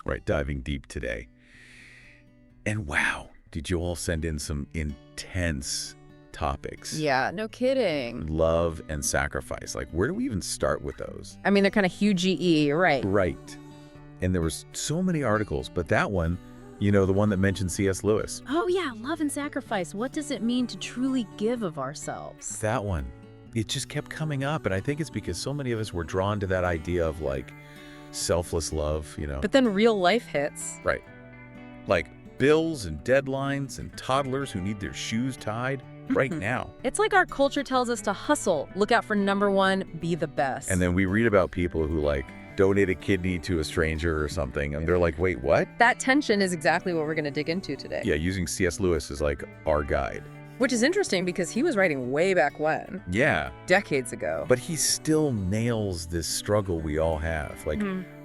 Right, diving deep today. And wow, did you all send in some intense topics? Yeah, no kidding. Love and sacrifice. Like, where do we even start with those? I mean, they're kind of huge GE, right? Right. And there was so many articles, but that one, the one that mentioned C.S. Lewis, Oh, yeah, love and sacrifice. What does it mean to truly give of ourselves? that one, it just kept coming up. And I think it's because so many of us were drawn to that idea of like selfless love. But then real life hits. Right. Like bills and deadlines and toddlers who need their shoes tied right now. It's like our culture tells us to hustle, look out for number one, be the best. And then we read about people who like donate a kidney to a stranger or something. And they're like, wait, what? that tension is exactly what we're going to dig into today. Yeah, using C.S. Lewis as like our guide. Which is interesting because he was writing way back when, Yeah. decades ago. But he still nails this struggle we all have. Like,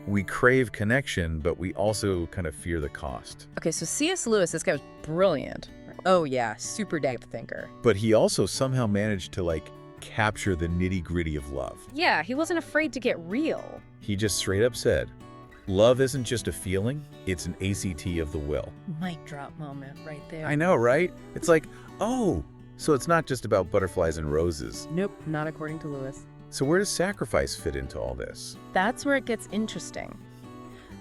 we crave connection, but we also kind of fear the cost. Okay, so C.S. Lewis, this guy was brilliant. Oh yeah, super deep thinker. But he also somehow managed to like capture the nitty-gritty of love. Yeah, he wasn't afraid to get real. He just straight up said, love isn't just a feeling, it's an ACT of the will. Mic drop moment right there. I know, right? It's like, oh, so it's not just about butterflies and roses. Nope, not according to Lewis. So where does sacrifice fit into all this? That's where it gets interesting.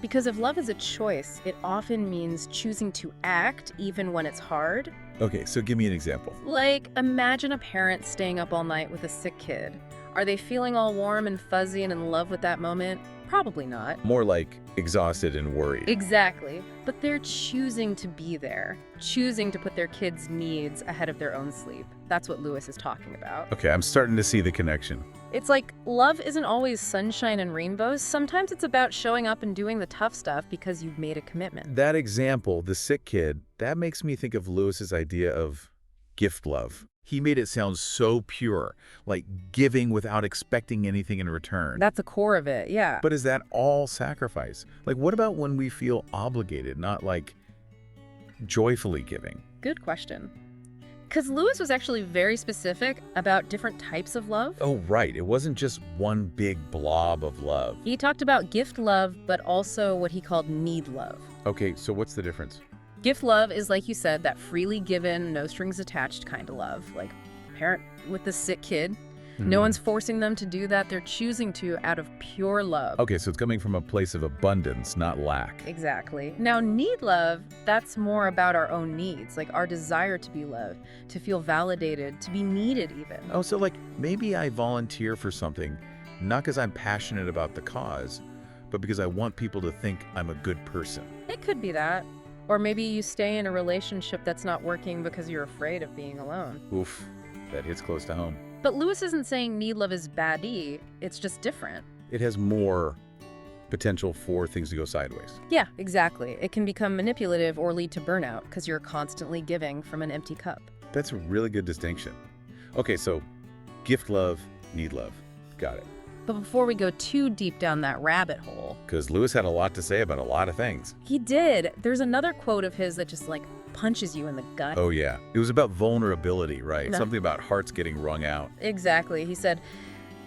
Because if love is a choice, it often means choosing to act even when it's hard. Okay, so give me an example. Like, imagine a parent staying up all night with a sick kid. Are they feeling all warm and fuzzy and in love with that moment? Probably not. More like exhausted and worried. Exactly. But they're choosing to be there, choosing to put their kids' needs ahead of their own sleep. That's what Lewis is talking about. Okay, I'm starting to see the connection. It's like love isn't always sunshine and rainbows. Sometimes it's about showing up and doing the tough stuff because you've made a commitment. That example, the sick kid, that makes me think of Lewis's idea of gift love. He made it sound so pure, like giving without expecting anything in return. That's the core of it, yeah. But is that all sacrifice? Like, what about when we feel obligated, not like joyfully giving? Good question. Because Lewis was actually very specific about different types of love. Oh, right. It wasn't just one big blob of love. He talked about gift love, but also what he called need love. Okay, so what's the difference? Gift love is, like you said, that freely given, no strings attached kind of love. Like parent with the sick kid. No one's forcing them to do that. They're choosing to out of pure love. Okay, so it's coming from a place of abundance, not lack. Exactly. Now, need love, that's more about our own needs, like our desire to be loved, to feel validated, to be needed even. Oh, so like maybe I volunteer for something, not because I'm passionate about the cause, but because I want people to think I'm a good person. It could be that. Or maybe you stay in a relationship that's not working because you're afraid of being alone. Oof, that hits close to home. But Lewis isn't saying need love is baddie, it's just different. It has more potential for things to go sideways. Yeah, exactly. It can become manipulative or lead to burnout because you're constantly giving from an empty cup. That's a really good distinction. Okay, so gift love, need love. Got it. But before we go too deep down that rabbit hole, Because Lewis had a lot to say about a lot of things. he did. There's another quote of his that just like punches you in the gut. Oh yeah, it was about vulnerability, right? No. Something about hearts getting wrung out. Exactly. He said,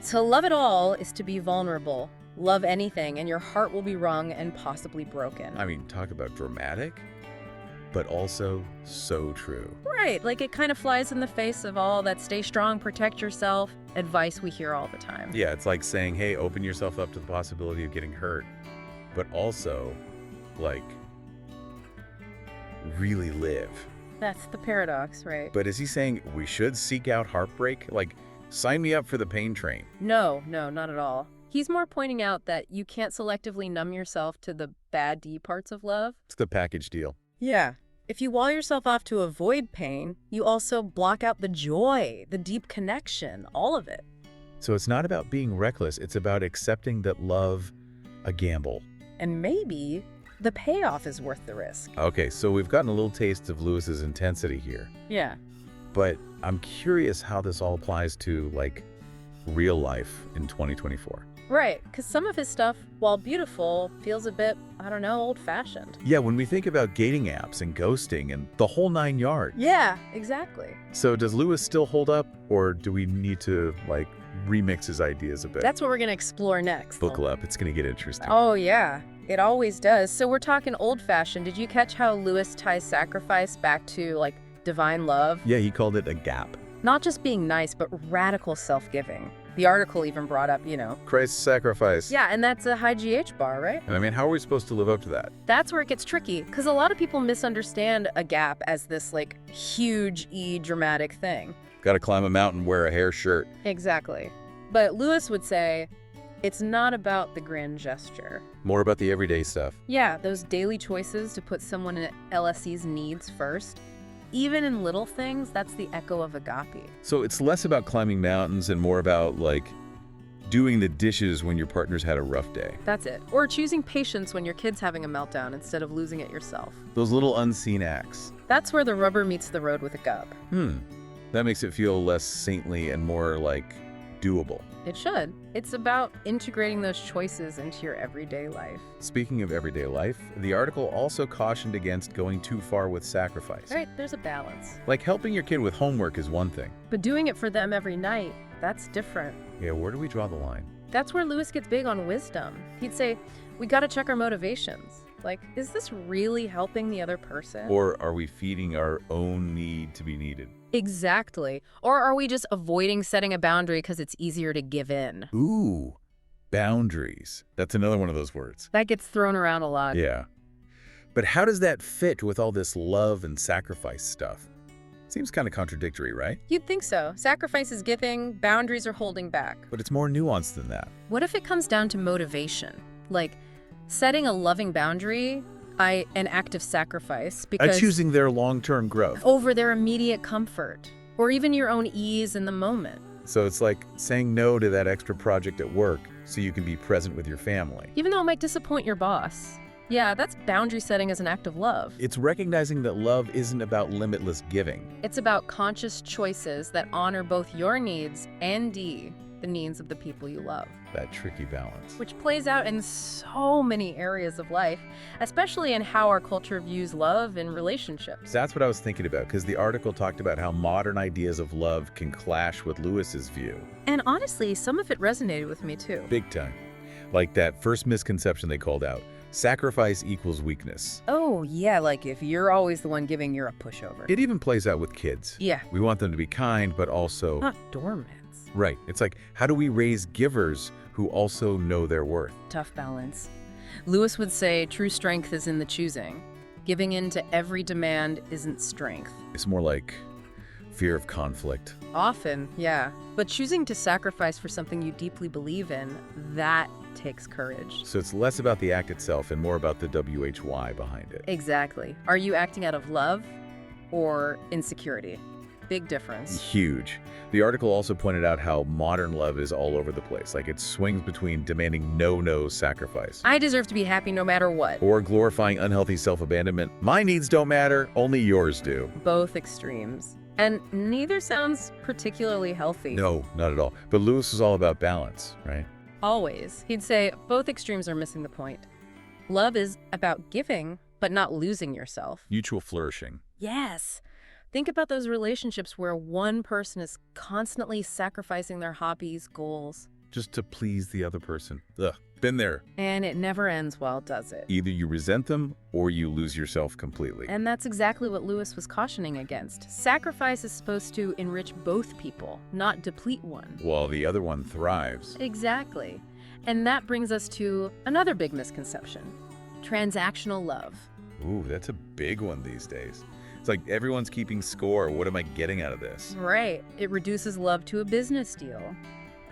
to love it all is to be vulnerable. Love anything and your heart will be wrung and possibly broken. I mean, talk about dramatic, but also so true. Right. Like it kind of flies in the face of all that stay strong, protect yourself advice we hear all the time. Yeah, it's like saying, hey, open yourself up to the possibility of getting hurt, but also, like, really live. That's the paradox, right? But is he saying we should seek out heartbreak? Like, sign me up for the pain train. No, not at all. He's more pointing out that you can't selectively numb yourself to the bad D parts of love. It's the package deal. Yeah. If you wall yourself off to avoid pain, you also block out the joy, the deep connection, all of it. So it's not about being reckless, it's about accepting that love, a gamble. And maybe the payoff is worth the risk. Okay, so we've gotten a little taste of Lewis's intensity here, Yeah. but I'm curious how this all applies to, like, real life in 2024. Right, because some of his stuff, while beautiful, feels a bit, I don't know, old-fashioned. Yeah, when we think about dating apps and ghosting and the whole 9 yards. Yeah, exactly. So does Lewis still hold up, or do we need to, like, remix his ideas a bit? That's what we're going to explore next. Buckle up, it's gonna get interesting. Oh, yeah. It always does. So we're talking old-fashioned. Did you catch how Lewis ties sacrifice back to, like, divine love? Yeah, he called it a gap. Not just being nice, but radical self-giving. The article even brought up, Christ's sacrifice. Yeah, and that's a high GH bar, right? And I mean, how are we supposed to live up to that? That's where it gets tricky, because a lot of people misunderstand a gap as this, like, huge dramatic thing. Gotta climb a mountain, wear a hair shirt. Exactly. But Lewis would say, it's not about the grand gesture. More about the everyday stuff. Yeah, those daily choices to put someone in LSE's needs first. Even in little things, that's the echo of agape. So it's less about climbing mountains and more about, like, doing the dishes when your partner's had a rough day. That's it. Or choosing patience when your kid's having a meltdown instead of losing it yourself. Those little unseen acts. That's where the rubber meets the road with agape. That makes it feel less saintly and more, like, doable. It should. It's about integrating those choices into your everyday life. Speaking of everyday life, the article also cautioned against going too far with sacrifice. Right, there's a balance. Like, helping your kid with homework is one thing. But doing it for them every night, that's different. Yeah, where do we draw the line? That's where Lewis gets big on wisdom. He'd say, we gotta check our motivations. Like, is this really helping the other person? Or are we feeding our own need to be needed? Exactly. Or are we just avoiding setting a boundary because it's easier to give in? Ooh, boundaries. That's another one of those words. That gets thrown around a lot. Yeah. But how does that fit with all this love and sacrifice stuff? Seems kind of contradictory, right? You'd think so. Sacrifice is giving, boundaries are holding back. But it's more nuanced than that. What if it comes down to motivation? Like, setting a loving boundary, an act of sacrifice because Choosing their long-term growth. over their immediate comfort, or even your own ease in the moment. So it's like saying no to that extra project at work so you can be present with your family. Even though it might disappoint your boss. Yeah, that's boundary setting as an act of love. It's recognizing that love isn't about limitless giving. It's about conscious choices that honor both your needs and the needs of the people you love. That tricky balance. Which plays out in so many areas of life, especially in how our culture views love and relationships. That's what I was thinking about, because the article talked about how modern ideas of love can clash with Lewis's view. And honestly, some of it resonated with me too. Big time. Like that first misconception they called out. Sacrifice equals weakness. Oh, yeah, like if you're always the one giving, you're a pushover. It even plays out with kids. Yeah. We want them to be kind, but also... Not doormats. Right. It's like, how do we raise givers who also know their worth? Tough balance. Lewis would say true strength is in the choosing. Giving in to every demand isn't strength. It's more like fear of conflict. Often, yeah. But choosing to sacrifice for something you deeply believe in, that takes courage. So it's less about the act itself and more about the WHY behind it. Exactly. Are you acting out of love or insecurity? Big difference. Huge. The article also pointed out how modern love is all over the place. Like, it swings between demanding no sacrifice. I deserve to be happy no matter what. Or glorifying unhealthy self-abandonment. My needs don't matter, only yours do. Both extremes. And neither sounds particularly healthy. No, not at all. But Lewis was all about balance, right? Always. He'd say both extremes are missing the point. Love is about giving, but not losing yourself. Mutual flourishing. Yes. Think about those relationships where one person is constantly sacrificing their hobbies, goals. Just to please the other person. Ugh, been there. And it never ends well, does it? Either you resent them or you lose yourself completely. And that's exactly what Lewis was cautioning against. Sacrifice is supposed to enrich both people, not deplete one. While the other one thrives. Exactly. And that brings us to another big misconception. Transactional love. Ooh, that's a big one these days. It's like everyone's keeping score. What am I getting out of this? Right. It reduces love to a business deal.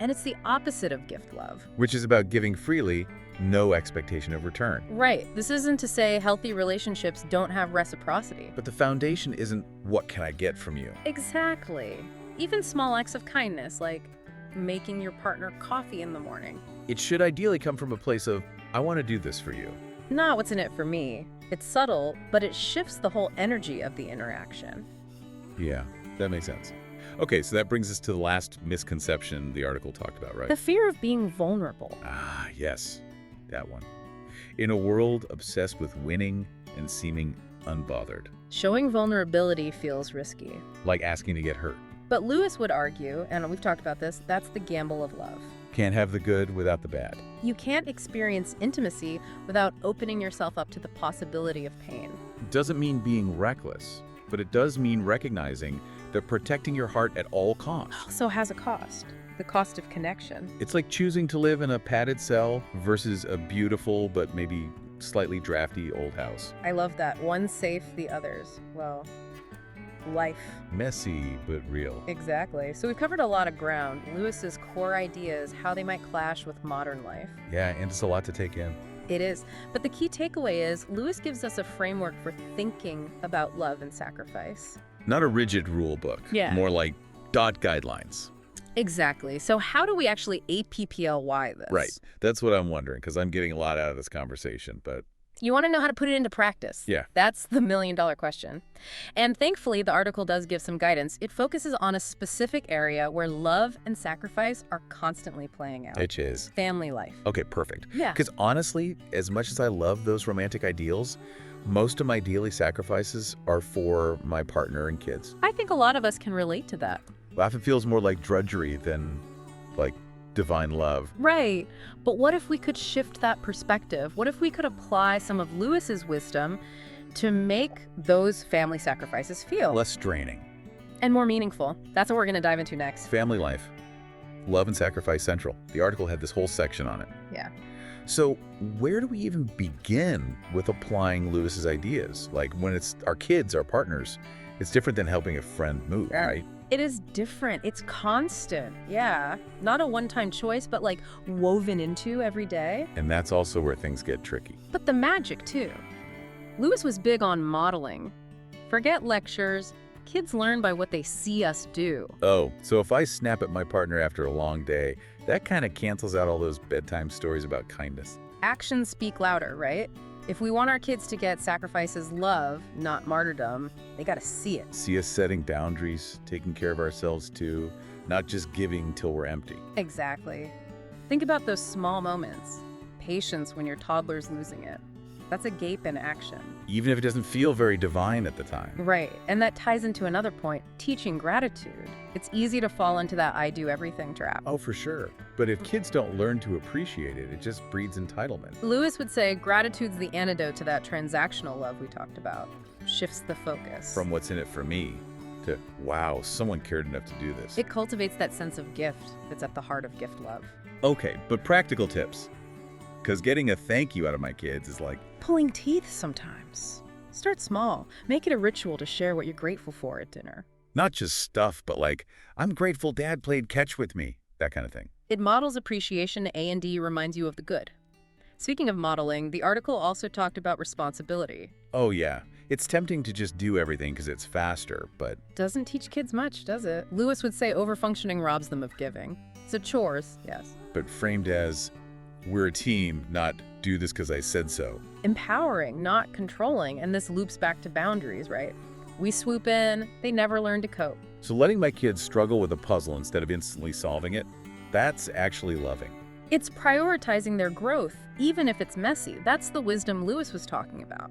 And it's the opposite of gift love. Which is about giving freely, no expectation of return. Right. This isn't to say healthy relationships don't have reciprocity. But the foundation isn't, what can I get from you? Exactly. Even small acts of kindness, like making your partner coffee in the morning. It should ideally come from a place of, I want to do this for you. Not what's in it for me. It's subtle, but it shifts the whole energy of the interaction. Yeah, that makes sense. Okay, so that brings us to the last misconception the article talked about, right? The fear of being vulnerable. Ah, yes, that one. In a world obsessed with winning and seeming unbothered. Showing vulnerability feels risky. Like asking to get hurt. But Lewis would argue, and we've talked about this, that's the gamble of love. Can't have the good without the bad. You can't experience intimacy without opening yourself up to the possibility of pain. Doesn't mean being reckless, but it does mean recognizing that protecting your heart at all costs. Also has a cost, the cost of connection. It's like choosing to live in a padded cell versus a beautiful but maybe slightly drafty old house. I love that. One safe, the others. Well, life. Messy but real. Exactly. So we've covered a lot of ground. Lewis's core ideas, how they might clash with modern life. Yeah, and it's a lot to take in. It is. But the key takeaway is Lewis gives us a framework for thinking about love and sacrifice. Not a rigid rule book. Yeah. More like guidelines. Exactly. So how do we actually APPLY this? Right. That's what I'm wondering, because I'm getting a lot out of this conversation, but You want to know how to put it into practice. yeah. That's the million-dollar question. And thankfully, the article does give some guidance. It focuses on a specific area where love and sacrifice are constantly playing out. Which is Family life. okay, perfect. Yeah. Because honestly, as much as I love those romantic ideals, most of my daily sacrifices are for my partner and kids. I think a lot of us can relate to that. Often feels more like drudgery than like divine love. Right. But what if we could shift that perspective? What if we could apply some of Lewis's wisdom to make those family sacrifices feel Less draining. and more meaningful? That's what we're going to dive into next. Family life. Love and sacrifice central. The article had this whole section on it. Yeah. So where do we even begin with applying Lewis's ideas? Like when it's our kids, our partners, it's different than helping a friend move, Yeah. right? It is different. It's constant. Yeah. Not a one-time choice, but like woven into every day. And that's also where things get tricky. But the magic, too. Lewis was big on modeling. Forget lectures. Kids learn by what they see us do. Oh, so if I snap at my partner after a long day, that kind of cancels out all those bedtime stories about kindness. Actions speak louder, right? If we want our kids to get sacrifice as love, not martyrdom, they gotta see it. See us setting boundaries, taking care of ourselves too, not just giving till we're empty. Exactly. Think about those small moments. Patience when your toddler's losing it. That's a gape in action. Even if it doesn't feel very divine at the time. Right. And that ties into another point, teaching gratitude. It's easy to fall into that I do everything trap. Oh, for sure. But if kids don't learn to appreciate it, it just breeds entitlement. Lewis would say gratitude's the antidote to that transactional love we talked about. Shifts the focus. From what's in it for me to, wow, someone cared enough to do this. It cultivates that sense of gift that's at the heart of gift love. Okay, but practical tips. Because getting a thank you out of my kids is like, Pulling teeth sometimes. Start small. Make it a ritual to share what you're grateful for at dinner. not just stuff, but like, I'm grateful Dad played catch with me, that kind of thing. It models appreciation. A&D reminds you of the good. Speaking of modeling, the article also talked about responsibility. Oh yeah, it's tempting to just do everything because it's faster, but Doesn't teach kids much, does it? Lewis would say overfunctioning robs them of giving. So chores, yes. framed as, we're a team, not do this because I said so. Empowering, not controlling, and this loops back to boundaries, right? We swoop in, they never learn to cope. So letting my kids struggle with a puzzle instead of instantly solving it, that's actually loving. It's prioritizing their growth, even if it's messy. That's the wisdom Lewis was talking about.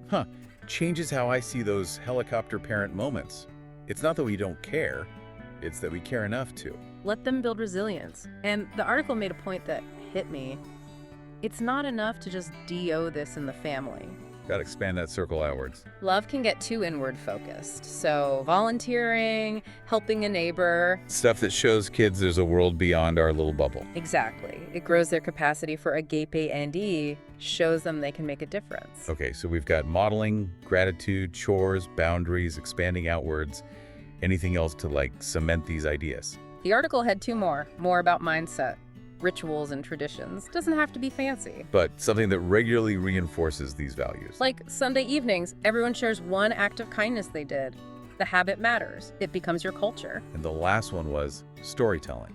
Changes how I see those helicopter parent moments. It's not that we don't care, it's that we care enough to. Let them build resilience. And the article made a point that hit me. It's not enough to just DO this in the family. Gotta expand that circle outwards. Love can get too inward focused. So volunteering, helping a neighbor. Stuff that shows kids there's a world beyond our little bubble. Exactly. It grows their capacity for agape and E, shows them they can make a difference. Okay, so we've got modeling, gratitude, chores, boundaries, expanding outwards. Anything else to like cement these ideas? The article had two more about mindset, rituals and traditions. Doesn't have to be fancy. But something that regularly reinforces these values. Like Sunday evenings, everyone shares one act of kindness they did. The habit matters. It becomes your culture. And the last one was storytelling.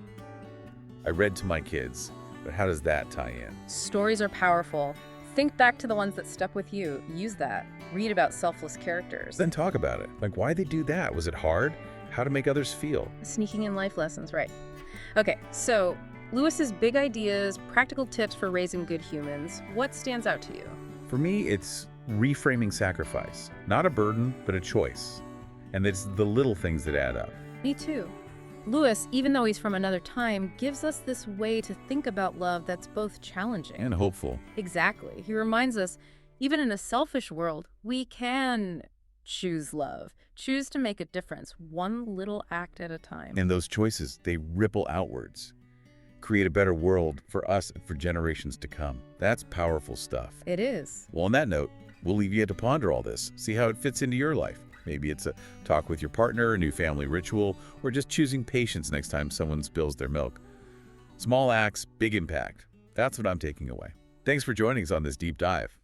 I read to my kids, but how does that tie in? Stories are powerful. Think back to the ones that stuck with you. Use that. Read about selfless characters. Then talk about it. Like, why'd they do that? Was it hard? How to make others feel? Sneaking in life lessons, right? Okay, so Lewis's big ideas, practical tips for raising good humans. What stands out to you? For me, it's reframing sacrifice. Not a burden, but a choice. And it's the little things that add up. Me too. Lewis, even though he's from another time, gives us this way to think about love that's both challenging. And hopeful. Exactly. He reminds us, even in a selfish world, we can choose love, choose to make a difference, one little act at a time. And those choices, they ripple outwards. Create a better world for us and for generations to come. That's powerful stuff. It is. Well, on that note, we'll leave you to ponder all this, see how it fits into your life. Maybe it's a talk with your partner, a new family ritual, or just choosing patience next time someone spills their milk. Small acts, big impact. That's what I'm taking away. Thanks for joining us on this deep dive.